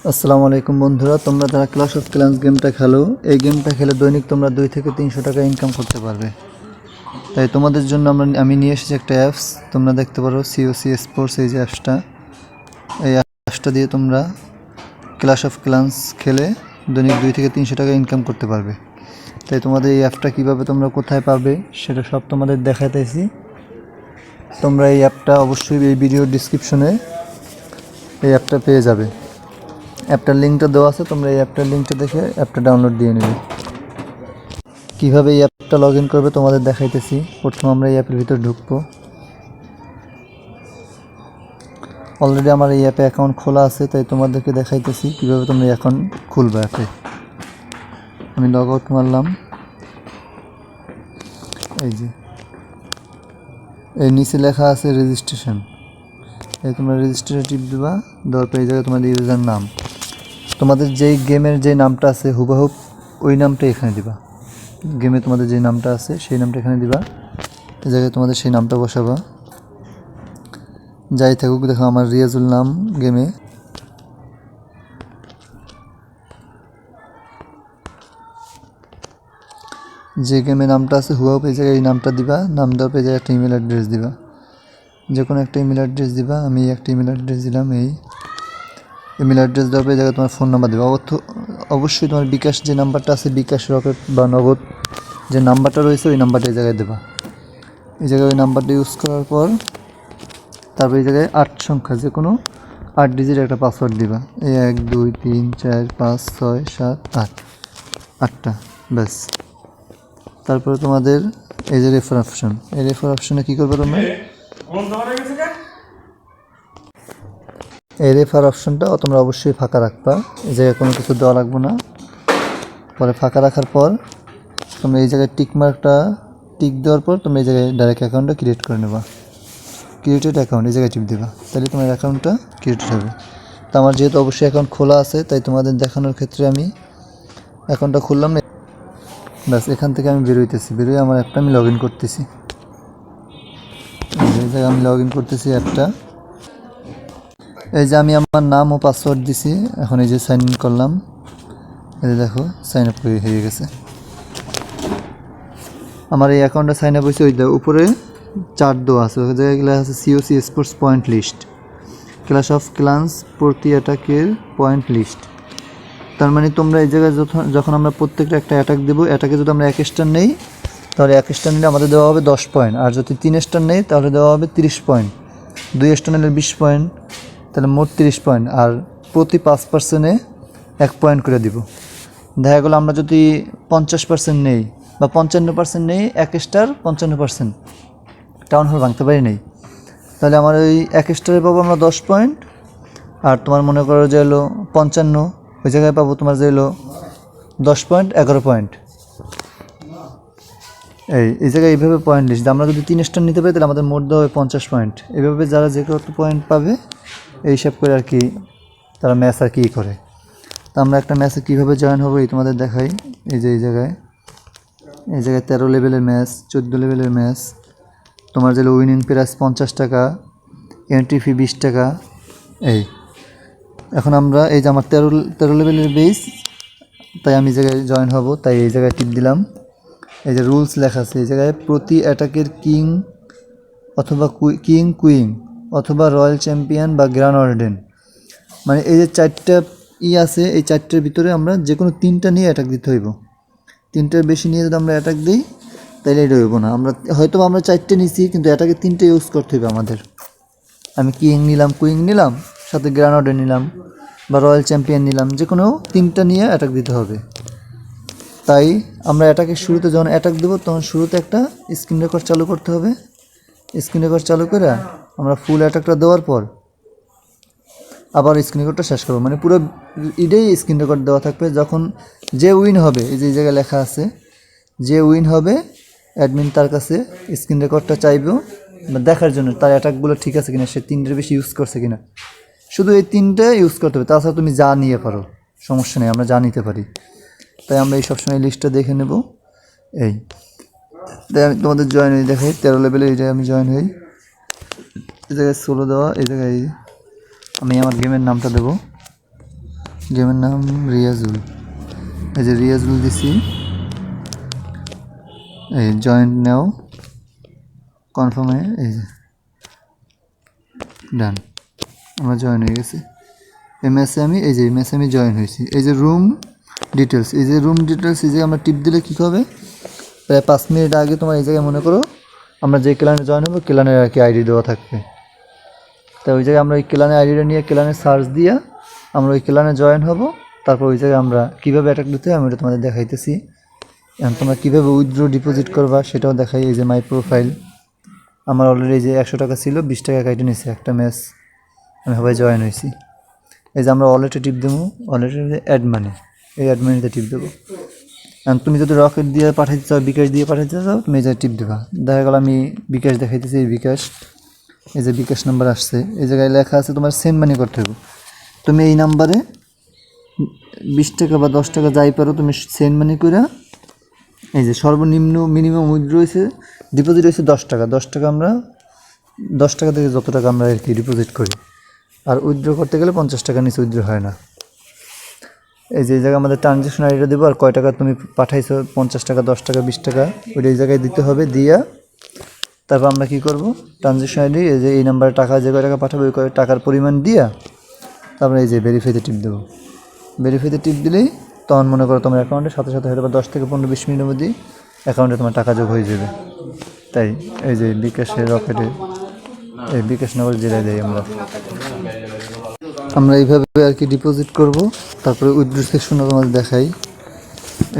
আসসালামু আলাইকুম বন্ধুরা, তোমরা যারা ক্লাশ অফ ক্ল্যান্স গেমটা খেলো, এই গেমটা খেলে দৈনিক তোমরা 2 থেকে 300 টাকা ইনকাম করতে পারবে। তাই তোমাদের জন্য আমি নিয়ে এসেছি একটা অ্যাপস। তোমরা দেখতে পারো সিওসি স্পোর্টস, এই যে অ্যাপসটা, এই অ্যাপসটা দিয়ে তোমরা ক্লাশ অফ ক্ল্যান্স খেলে দৈনিক 2 থেকে 300 টাকা ইনকাম করতে পারবে। তাই তোমাদের এই অ্যাপটা কীভাবে তোমরা কোথায় পাবে সেটা সব তোমাদের দেখাতেছি। তোমরা এই অ্যাপটা অবশ্যই এই ভিডিওর ডিসক্রিপশনে এই অ্যাপটা পেয়ে যাবে। অ্যাপটার লিঙ্কটা দেওয়া আছে, তোমরা এই অ্যাপটার লিঙ্কটা দেখে অ্যাপটা ডাউনলোড দিয়ে নেবে। কীভাবে এই অ্যাপটা লগ ইন করবে তোমাদের দেখাইতেছি। প্রথমে আমরা এই অ্যাপের ভিতর ঢুকবো। অলরেডি আমার এই অ্যাপে অ্যাকাউন্ট খোলা আছে, তাই তোমাদেরকে দেখাইতেছি কীভাবে তোমরা এই অ্যাকাউন্ট খুলবে অ্যাপে। আমি লগ আউট মারলাম। এই যে এই নিচে লেখা আছে রেজিস্ট্রেশন, এই তোমরা রেজিস্ট্রেশনে টিপ দেবা। দেওয়ার পর এই জায়গায় তোমাদের ইউজার নাম, তোমাদের যেই গেমের যে নামটা আছে হুবহুব ওই নামটা এখানে দিবা। গেমে তোমাদের যে নামটা আছে সেই নামটা এখানে দিবা। এই জায়গায় তোমাদের সেই নামটা বসাবা, যাই থাকুক। দেখো আমার রিয়াজুল নাম গেমে। যে গেমে নামটা আছে হুবহুব এই জায়গায় এই নামটা দিবা। নাম দেওয়ার পর এই জায়গায় একটা ইমেল অ্যাড্রেস দিবা, যে কোনো একটা ইমেল অ্যাড্রেস দিবা। আমি একটা ইমেল অ্যাড্রেস দিলাম। এই ইমেল অ্যাড্রেস দেওয়ার পর এই জায়গায় তোমার ফোন নাম্বার দেবা। অবশ্যই তোমার বিকাশ যে নাম্বারটা আছে, বিকাশ, রকেট বা নগদ যে নাম্বারটা রয়েছে ওই নাম্বারটা এই জায়গায় দেবা। এই জায়গায় ওই নাম্বারটা ইউজ করার পর তারপর এই জায়গায় 8 সংখ্যা যে কোনো 8 ডিজিট একটা পাসওয়ার্ড দিবা। এই 1 2 3 4 5 6 7 8, 8টা ব্যাস। তারপরে তোমাদের এই যে রেফার অপশন, এই রেফার অপশনে কী করবে তোমরা, এই রেফার অপশনটা তোমরা অবশ্যই ফাঁকা রাখবা। এই জায়গায় কোনো কিছু দেওয়া লাগবে না। পরে ফাঁকা রাখার পর তোমরা এই জায়গায় টিক দেওয়ার পর তোমরা এই জায়গায় ডাইরেক্ট অ্যাকাউন্টটা ক্রিয়েট করে নেবা। ক্রিয়েটেড অ্যাকাউন্ট এই জায়গায় টিপ দেবা, তাহলে তোমার অ্যাকাউন্টটা ক্রিয়েটেড হবে। তো আমার যেহেতু অবশ্যই অ্যাকাউন্ট খোলা আছে, তাই তোমাদের দেখানোর ক্ষেত্রে আমি অ্যাকাউন্টটা খুললাম না। ব্যাস, এখান থেকে আমি বেরোইতেছি। বেরোয় আমার অ্যাপটা আমি লগ ইন করতেছি। এই জায়গায় আমি লগ ইন করতেছি অ্যাপটা। এই যে আমি আমার নাম ও পাসওয়ার্ড দিছি। এখন এই যে সাইন ইন করলাম। এই যে দেখো সাইন আপ হয়ে গেছে আমার এই অ্যাকাউন্টটা। সাইন আপ হয়েছে। ওই উপরে চার্ট দেওয়া আছে, ওই জায়গায় গেলে আছে COC sports point list, clash of clans প্রতি অ্যাটাকের পয়েন্ট লিস্ট। তার মানে তোমরা এই জায়গায় যখন আমরা প্রত্যেকটা একটা অ্যাটাক দেবো, অ্যাটাকে যদি আমরা 1 স্টার নেই তাহলে 1 স্টার নিলে আমাদের দেওয়া হবে 10 পয়েন্ট। আর যদি 3 স্টার নেই তাহলে দেওয়া হবে 30 পয়েন্ট। 2 স্টার নিলে 20 পয়েন্ট, তাহলে মোট 30 পয়েন্ট। আর প্রতি 5%-এ 1 পয়েন্ট করে দিব। দেখা গেলো আমরা যদি 50% নেই বা 55% নেই, 1 স্টার 55% টাউন হল ভাঙতে পারি নেই, তাহলে আমার ওই 1 স্টারে পাবো আমরা 10 পয়েন্ট। আর তোমার মনে করো যে হলো 55, ওই জায়গায় পাবো তোমার যে হলো 10 পয়েন্ট 11 পয়েন্ট। এই জায়গায় এইভাবে পয়েন্ট লিস্ট। আমরা যদি 3 স্টার নিতে পারি তাহলে আমাদের মোট দেওয়া হবে 50 পয়েন্ট। এইভাবে যারা যে কত পয়েন্ট পাবে এই হিসাব করে আর কি তারা ম্যাচ আর কি করে। তো আমরা একটা ম্যাচে কীভাবে জয়েন হবো এই তোমাদের দেখাই। এই যে এই জায়গায় 13 লেভেলের ম্যাচ, 14 লেভেলের ম্যাচ। তোমার যে উইনিং প্রাইস 50 টাকা, এন্ট্রি ফি 20 টাকা। এই এখন আমরা এই যে আমার 13 লেভেলের বেস, তাই আমি এই জায়গায় জয়েন হব। তাই এই জায়গায় টিপ দিলাম। এই যে রুলস লেখা আছে এই জায়গায়, প্রতি অ্যাটাকের কিং অথবা কুইন অথবা রয়্যাল চ্যাম্পিয়ন বা গ্র্যান্ড অর্ডেন, মানে এই যে 4টা আছে, এই 4টার ভিতরে আমরা যে কোনো 3টা নিয়ে অ্যাটাক দিতে হইব। 3টার বেশি নিয়ে যদি আমরা অ্যাটাক দিই তাহলে এটা হইব না। হয়তো আমরা 4টে নিছি, কিন্তু অ্যাটাকে 3টে ইউজ করতে হবে আমাদের। আমি কিং নিলাম, কুইন নিলাম, সাথে গ্র্যান্ড অর্ডেন নিলাম বা রয়্যাল চ্যাম্পিয়ন নিলাম, যে কোনো 3টা নিয়ে অ্যাটাক দিতে হবে। তাই আমরা অ্যাটাকের শুরুতে যখন অ্যাটাক দেবো তখন শুরুতে একটা স্ক্রিন রেকর্ড চালু করতে হবে। স্ক্রিন রেকর্ড চালু করে আমরা ফুল অ্যাটাকটা দেওয়ার পর আবার স্ক্রিন রেকর্ডটা শেষ করবো। মানে পুরো ইডেই স্ক্রিন রেকর্ড দেওয়া থাকবে। যখন যে উইন হবে, এই যে জায়গায় লেখা আছে, যে উইন হবে অ্যাডমিন তার কাছে স্ক্রিন রেকর্ডটা চাইবে দেখার জন্য তার অ্যাটাকগুলো ঠিক আছে কিনা, সে 3টের বেশি ইউজ করছে কিনা। শুধু এই 3টে ইউজ করতে হবে, তাছাড়া তুমি যা নিয়ে পারো, সমস্যা নেই, আমরা যা নিতে পারি। তাই আমরা এই সবসময় লিস্টটা দেখে নেব। তাই আমি তোমাদের জয়েন হয়ে দেখাই 13 লেভেলে। এই জায়গায় আমি জয়েন হই। এই জায়গায় 16 দেওয়া, এই জায়গায় আমি আমার গেমের নামটা দেবো। গেমের নাম রিয়াজুল। এই যে রিয়াজুল দিছি, এই জয়েন্ট নাও কনফার্ম হয়ে এই যে ডান, আমরা জয়েন হয়ে গেছি। এই ম্যাচে আমি জয়েন হয়েছি। এই যে রুম ডিটেলস, এই যে আমরা টিপ দিলে কী হবে, প্রায় 5 মিনিট আগে তোমার এই জায়গায় মনে করো আমরা যে ক্লানে জয়েন হবো, ক্লানের আর কি আইডি দেওয়া থাকবে। তাই ওই জায়গায় আমরা ওই ক্লানের আইডিটা নিয়ে ক্লানের সার্চ দিয়ে আমরা ওই ক্লানে জয়েন হব। তারপর ওই জায়গায় আমরা কীভাবে অ্যাটাক দিতে হয় আমি ওটা তোমাদের দেখাইতেছি। এখন তোমরা কীভাবে উইথড্র ডিপোজিট করবা সেটাও দেখাই। এই যে মাই প্রোফাইল, আমার অলরেডি যে 100 টাকা ছিল 20 টাকা কাইটে নিয়েছি একটা ম্যাচ, আমি সবাই জয়েন হয়েছি। এই যে আমরা ওয়ালেটে টিপ দেবো, ওয়ালেটে অ্যাড মানি, এই অ্যাড মানিতে টিপ দেবো। এখন তুমি যদি রকেট দিয়ে পাঠাইতে চাও, বিকাশ দিয়ে পাঠাইতে চাও, তুমি এই জায়গায় টিপ দেবা। দেখা গেল আমি বিকাশ দেখাইতেছি, এই বিকাশ, এই যে বিকাশ নাম্বার আসছে, এই জায়গায় লেখা আছে তোমার সেন্ড মানি করতে হবে। তুমি এই নাম্বারে 20 টাকা বা 10 টাকা যাই পারো তুমি সেন্ড মানি করে, এই যে সর্বনিম্ন মিনিমাম উইথড্র হয়েছে, ডিপোজিট হয়েছে 10 টাকা। 10 টাকা আমরা 10 টাকা থেকে যত টাকা আমরা আর কি ডিপোজিট করি, আর উইথড্র করতে গেলে 50 টাকা নিচে উইথড্র হয় না। এই যে এই জায়গায় আমাদের ট্রানজ্যাকশন আইডিটা দেবো, আর কয় টাকা তুমি পাঠাইছো, 50 টাকা 10 টাকা 20 টাকা, ওইটা এই জায়গায় দিতে হবে। দিয়া তারপর আমরা কী করবো, ট্রানজ্যাকশন আইডি এই যে এই নাম্বারে টাকা যে কয় টাকা পাঠাবো ওই কয় টাকার পরিমাণ দিয়া তারপরে এই যে ভেরিফাইতে টিপ দেবো। ভেরিফাইতে টিপ দিলেই তখন মনে করো তোমার অ্যাকাউন্টে সাথে সাথে হয়তো বা 10 থেকে 15-20 মিনিটের মধ্যেই অ্যাকাউন্টে তোমার টাকা যোগ হয়ে যাবে। তাই এই যে বিকাশের রকেটে এই বিকাশ নগর জেলায় দেয় আমরা এইভাবে আর কি ডিপোজিট করব। তারপরে উইথড্র সেকশনটা তোমাদের দেখাই।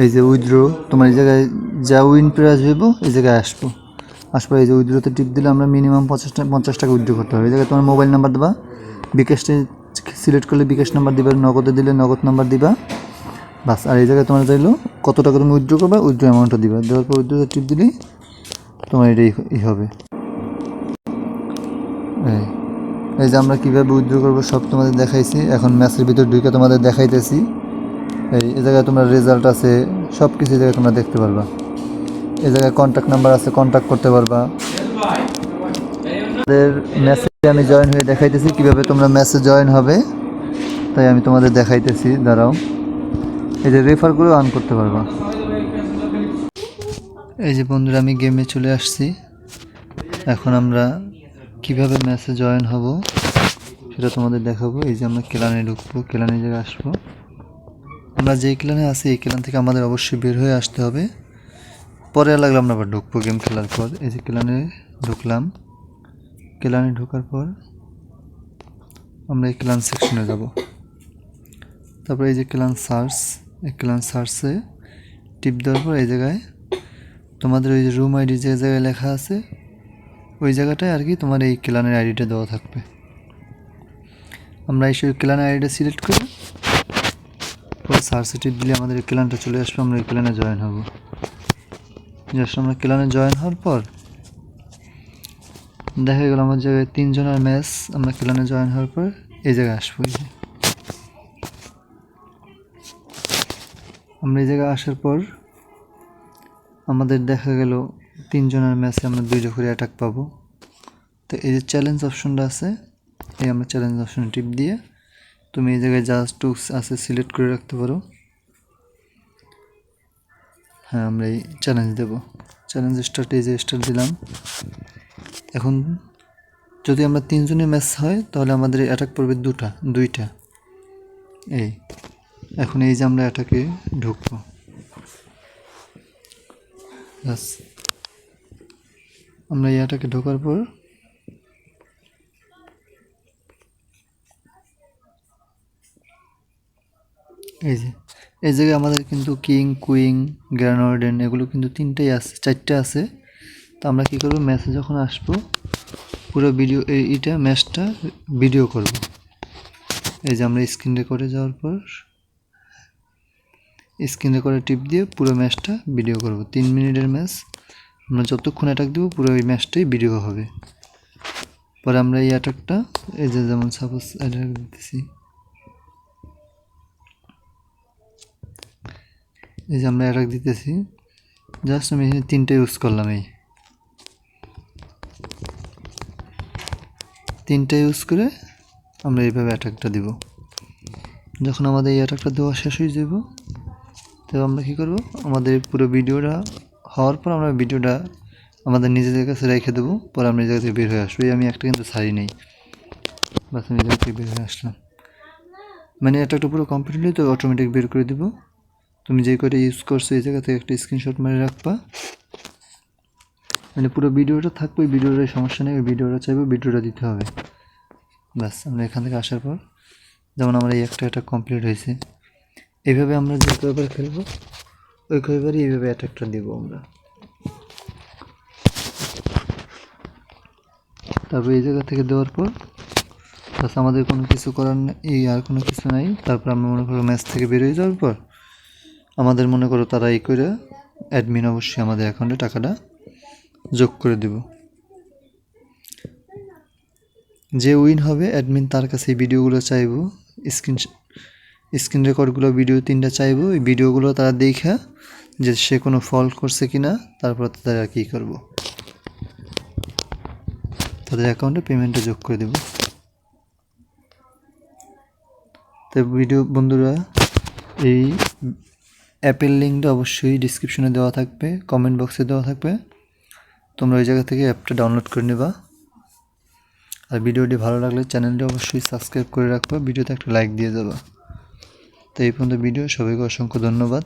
এই যে উইথড্র, তোমার এই জায়গায় যা উইন প্রাইস হইব এই জায়গায় আসবো। এই যে উইথড্রোতে টিপ দিলে আমরা মিনিমাম 50 টাকা উইথড্র করতে হবে। এই জায়গায় তোমার মোবাইল নাম্বার দেবা, বিকাশটা সিলেক্ট করলে বিকাশ নাম্বার দিবা, নগদে দিলে নগদ নাম্বার দিবা, বাস। আর এই জায়গায় তোমার চাইলো কত টাকা তুমি উইথড্র করবা, উইথড্র অ্যামাউন্টটা দিবা। দেওয়ার পর উইথড্রোতে টিপ দিলেই তোমার এটাই হবে। এই যে আমরা কীভাবে উইথড্র করবো সব তোমাদের দেখাইছি। এখন ম্যাচের ভিতর ঢুকে তোমাদের দেখাইতেছি। এই জায়গায় তোমরা রেজাল্ট আছে, সব কিছু এই জায়গায় তোমরা দেখতে পারবা। এই জায়গায় কন্ট্যাক্ট নাম্বার আছে, কন্ট্যাক্ট করতে পারবা। আমাদের ম্যাচে আমি জয়েন হয়ে দেখাইতেছি কীভাবে তোমরা ম্যাচে জয়েন হবে, তাই আমি তোমাদের দেখাইতেছি, দাঁড়াও। এই যে রেফার করে অন করতে পারবা। এই যে বন্ধুরা আমি গেমে চলে আসছি। এখন আমরা কিভাবে ম্যাচে জয়েন হব সেটা তোমাদের দেখাবো। এই যে আমরা ক্লানে ঢুকবো, ক্লানে জায়গায় আসবো। আমরা যেই ক্লানে আছি এই ক্লান থেকে আমাদের অবশ্যই বের হয়ে আসতে হবে। পরে লাগলে আমরা আবার ঢুকবো গেম খেলার পর। এই যে ক্লানে ঢুকলাম, ক্লানে ঢোকার পর আমরা এই ক্লান সেকশনে যাব। তারপরে এই যে ক্লান সার্চ, এই ক্লান সার্চে টিপ দেওয়ার পর এই জায়গায় তোমাদের ওই যে রুম আইডি যে জায়গায় লেখা আছে ওই জায়গাটায় আর কি তোমার এই ক্লানের আইডিটা দেওয়া থাকবে। আমরা এই ক্লানের আইডিটা সিলেক্ট করে পরে সার্চে টিপ দিলে আমাদের এই ক্লানটা চলে আসবে। আমরা এই ক্লানে জয়েন হব। জাস্ট আমরা ক্লানে জয়েন হওয়ার পর দেখা গেল আমার জায়গায় 3 জনের ম্যাচ। আমরা ক্লানে জয়েন হওয়ার পর এই জায়গায় আসবো। আমরা এই জায়গায় আসার পর আমাদের দেখা গেল 3 জনের ম্যাচে আমরা 2টা করে অ্যাটাক পাবো। তো এই যে চ্যালেঞ্জ অপশনটা আছে, এই আমরা চ্যালেঞ্জ অপশনে টিপ দিয়ে তুমি এই জায়গায় যা টুকস আছে সিলেক্ট করে রাখতে পারো। হ্যাঁ, আমরা এই চ্যালেঞ্জ দেবো। চ্যালেঞ্জ স্টার্ট, এই যে স্টার্ট দিলাম। এখন যদি আমরা 3 জনের ম্যাচ হয় তাহলে আমাদের অ্যাটাক পড়বে 2টা। এই এখন এই যে আমরা অ্যাটাকে ঢুকবো। আমরা এই অ্যাটাকে ঢোকার পর এই যে এই জায়গায় আমাদের কিন্তু কিং, কুইং, গ্র্যান্ডওয়ার্ডেন এগুলো কিন্তু 3টাই আছে, 4টা আছে। তো আমরা কী করবো, ম্যাচে যখন আসবো পুরো ভিডিও এইটা ম্যাচটা ভিডিও করব। এই যে আমরা স্ক্রিন রেকর্ডে যাওয়ার পর স্ক্রিন রেকর্ডে টিপ দিয়ে পুরো ম্যাচটা ভিডিও করব। 3 মিনিটের ম্যাচ, আমরা যতক্ষণ অ্যাটাক দেবো পুরো ওই ম্যাচটাই ভিডিও হবে। পরে আমরা এই অ্যাটাকটা এই যে যেমন সাপোজ অ্যাটাক দিতেছি, এই যে আমরা অ্যাটাক দিতেছি, জাস্ট আমি এখানে 3টা ইউজ করলাম। এই 3টা ইউজ করে আমরা এইভাবে অ্যাটাকটা দিব। যখন আমাদের এই অ্যাটাকটা দেওয়া শেষ হয়ে যাব, তো আমরা কী করব, আমাদের পুরো ভিডিওটা হওয়ার পর আমরা ভিডিওটা আমাদের নিজেদের কাছে রেখে দেবো, পরে আমরা এই জায়গা থেকে বের হয়ে আসবো। আমি একটা কিন্তু ছাড়ি নেই, বাস আমি এই জায়গা থেকে বের হয়ে আসলাম। মানে অ্যাটাকটা পুরো কমপ্লিট হলে তো অটোমেটিক বের করে দেবো। তুমি যে করে ইউজ করছো এই জায়গা থেকে একটা স্ক্রিনশট মেরে রাখবা, মানে পুরো ভিডিওটা থাকবে, ওই ভিডিওটার সমস্যা নেই, ওই ভিডিওটা চাইবো, ভিডিওটা দিতে হবে। ব্যাস আমরা এখান থেকে আসার পর যেমন আমরা এই একটা কমপ্লিট হয়েছে, এইভাবে আমরা যে কয়বার খেলবো ওই কয়বারই এইভাবে অ্যাটাকটা দিব আমরা। তারপর এই জায়গা থেকে দেওয়ার পর বাস আমাদের কোনো কিছু করার নেই, আর কোনো কিছু নাই। তারপর আমরা মনে করো ম্যাচ থেকে বেরিয়ে যাওয়ার পর আমাদের মনে করো তারা এই করে অ্যাডমিন অবশ্যই আমাদের অ্যাকাউন্টে টাকাটা যোগ করে দেব। যে উইন হবে অ্যাডমিন তার কাছে এই ভিডিওগুলো চাইবো, স্ক্রিন রেকর্ডগুলো ভিডিও 3টা চাইবো, এই ভিডিওগুলো তারা দেখা যে সে কোনো ফল্ট করছে কিনা, তারপর তাদের আর কী করবো, তাদের অ্যাকাউন্টে পেমেন্টটা যোগ করে দেব। তো ভিডিও বন্ধুরা, এই অ্যাপের লিঙ্কটা অবশ্যই ডিসক্রিপশনে দেওয়া থাকবে, কমেন্ট বক্সে দেওয়া থাকবে, তোমরা ওই জায়গা থেকে অ্যাপটা ডাউনলোড করে নেবা। আর ভিডিওটি ভালো লাগলে চ্যানেলটি অবশ্যই সাবস্ক্রাইব করে রাখবা, ভিডিওতে একটা লাইক দিয়ে যাবা। তো এই পর্যন্ত ভিডিও, সবাইকে অসংখ্য ধন্যবাদ।